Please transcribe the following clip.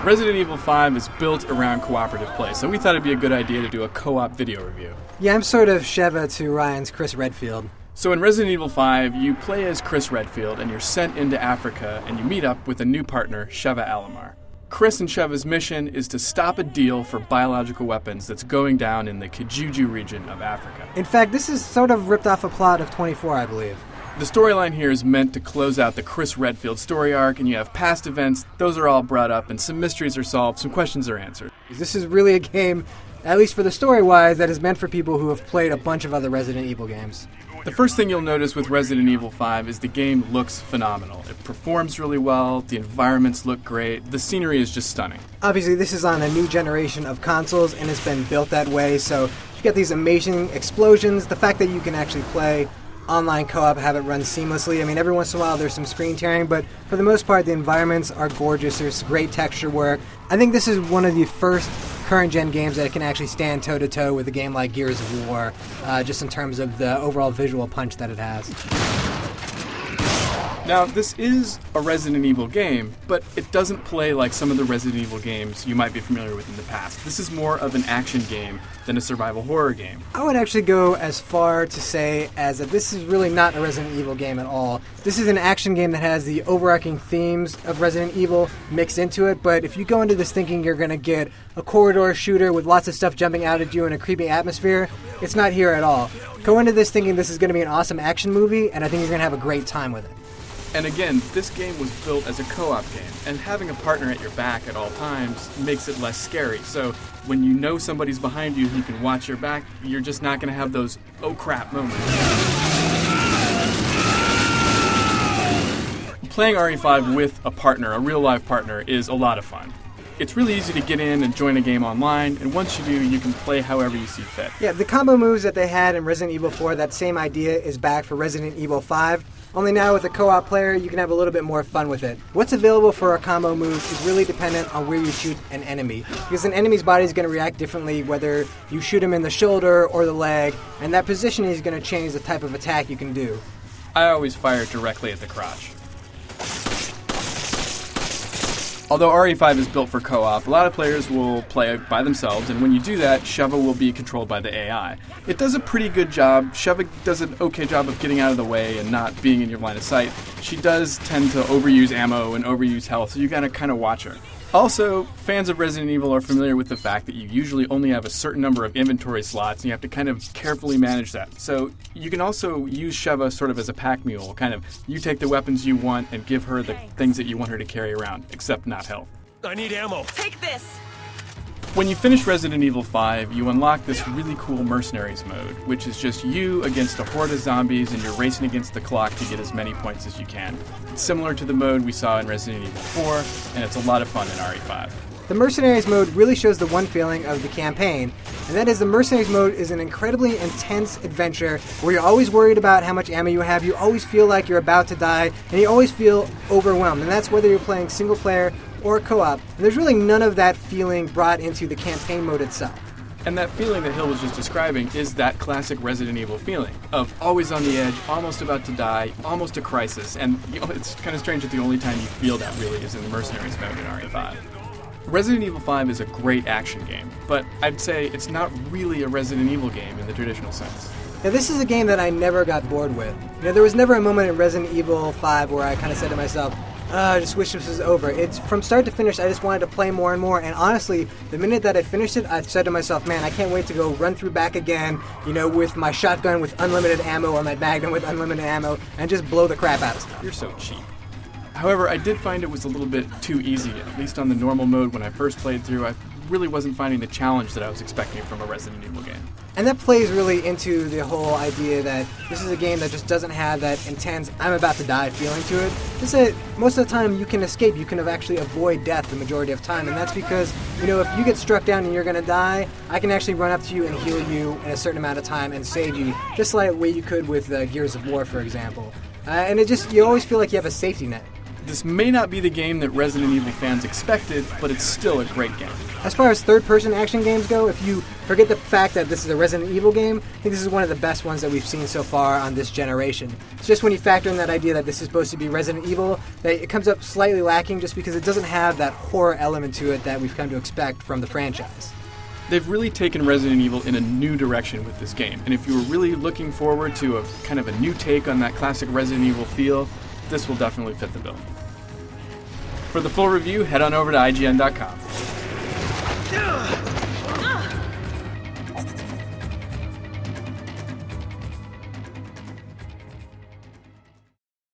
Resident Evil 5 is built around cooperative play, so we thought it'd be a good idea to do a co-op video review. Yeah, I'm sort of Sheva to Ryan's Chris Redfield. So in Resident Evil 5, you play as Chris Redfield, and you're sent into Africa, and you meet up with a new partner, Sheva Alomar. Chris and Sheva's mission is to stop a deal for biological weapons that's going down in the Kijuju region of Africa. In fact, this is sort of ripped off a plot of 24, I believe. The storyline here is meant to close out the Chris Redfield story arc, and you have past events, those are all brought up, and some mysteries are solved, some questions are answered. This is really a game, at least for the story-wise, that is meant for people who have played a bunch of other Resident Evil games. The first thing you'll notice with Resident Evil 5 is the game looks phenomenal. It performs really well, the environments look great, the scenery is just stunning. Obviously, this is on a new generation of consoles, and it's been built that way, so you get these amazing explosions, the fact that you can actually play online co-op, have it run seamlessly. I mean, every once in a while there's some screen tearing, but for the most part the environments are gorgeous. There's great texture work. I think this is one of the first current-gen games that can actually stand toe-to-toe with a game like Gears of War, just in terms of the overall visual punch that it has. Now, this is a Resident Evil game, but it doesn't play like some of the Resident Evil games you might be familiar with in the past. This is more of an action game than a survival horror game. I would actually go as far to say as that this is really not a Resident Evil game at all. This is an action game that has the overarching themes of Resident Evil mixed into it, but if you go into this thinking you're going to get a corridor shooter with lots of stuff jumping out at you in a creepy atmosphere, it's not here at all. Go into this thinking this is going to be an awesome action movie, and I think you're going to have a great time with it. And again, this game was built as a co-op game, and having a partner at your back at all times makes it less scary. So when you know somebody's behind you who can watch your back, you're just not going to have those oh crap moments. Playing RE5 with a partner, a real live partner, is a lot of fun. It's really easy to get in and join a game online, and once you do, you can play however you see fit. Yeah, the combo moves that they had in Resident Evil 4, that same idea is back for Resident Evil 5. Only now with a co-op player, you can have a little bit more fun with it. What's available for a combo move is really dependent on where you shoot an enemy, because an enemy's body is going to react differently whether you shoot him in the shoulder or the leg, and that positioning is going to change the type of attack you can do. I always fire directly at the crotch. Although RE5 is built for co-op, a lot of players will play by themselves, and when you do that, Sheva will be controlled by the AI. It does a pretty good job. Sheva does an okay job of getting out of the way and not being in your line of sight. She does tend to overuse ammo and overuse health, so you gotta kind of watch her. Also, fans of Resident Evil are familiar with the fact that you usually only have a certain number of inventory slots, and you have to kind of carefully manage that. So you can also use Sheva sort of as a pack mule, kind of you take the weapons you want and give her the things that you want her to carry around, except not health. I need ammo. Take this! When you finish Resident Evil 5, you unlock this really cool Mercenaries mode, which is just you against a horde of zombies and you're racing against the clock to get as many points as you can. It's similar to the mode we saw in Resident Evil 4, and it's a lot of fun in RE5. The Mercenaries mode really shows the one feeling of the campaign, and that is the Mercenaries mode is an incredibly intense adventure where you're always worried about how much ammo you have, you always feel like you're about to die, and you always feel overwhelmed, and that's whether you're playing single player or co-op, and there's really none of that feeling brought into the campaign mode itself. And that feeling that Hill was just describing is that classic Resident Evil feeling of always on the edge, almost about to die, almost a crisis, and it's kind of strange that the only time you feel that really is in the Mercenaries mode in RE5. Resident Evil 5 is a great action game, but I'd say it's not really a Resident Evil game in the traditional sense. Now, this is a game that I never got bored with. You know, there was never a moment in Resident Evil 5 where I kind of said to myself, I just wish this was over. It's from start to finish, I just wanted to play more and more, and honestly, the minute that I finished it, I said to myself, man, I can't wait to go run through back again, you know, with my shotgun with unlimited ammo or my Magnum with unlimited ammo, and just blow the crap out of stuff. You're so cheap. However, I did find it was a little bit too easy, at least on the normal mode when I first played through. I really wasn't finding the challenge that I was expecting from a Resident Evil game. And that plays really into the whole idea that this is a game that just doesn't have that intense, I'm about to die feeling to it. Just that most of the time you can escape, you can actually avoid death the majority of time, and that's because, you know, if you get struck down and you're going to die, I can actually run up to you and heal you in a certain amount of time and save you, just like the way you could with Gears of War, for example. And it just, you always feel like you have a safety net. This may not be the game that Resident Evil fans expected, but it's still a great game. As far as third-person action games go, if you forget the fact that this is a Resident Evil game, I think this is one of the best ones that we've seen so far on this generation. It's just when you factor in that idea that this is supposed to be Resident Evil, that it comes up slightly lacking just because it doesn't have that horror element to it that we've come to expect from the franchise. They've really taken Resident Evil in a new direction with this game, and if you were really looking forward to a kind of a new take on that classic Resident Evil feel, this will definitely fit the bill. For the full review, head on over to IGN.com.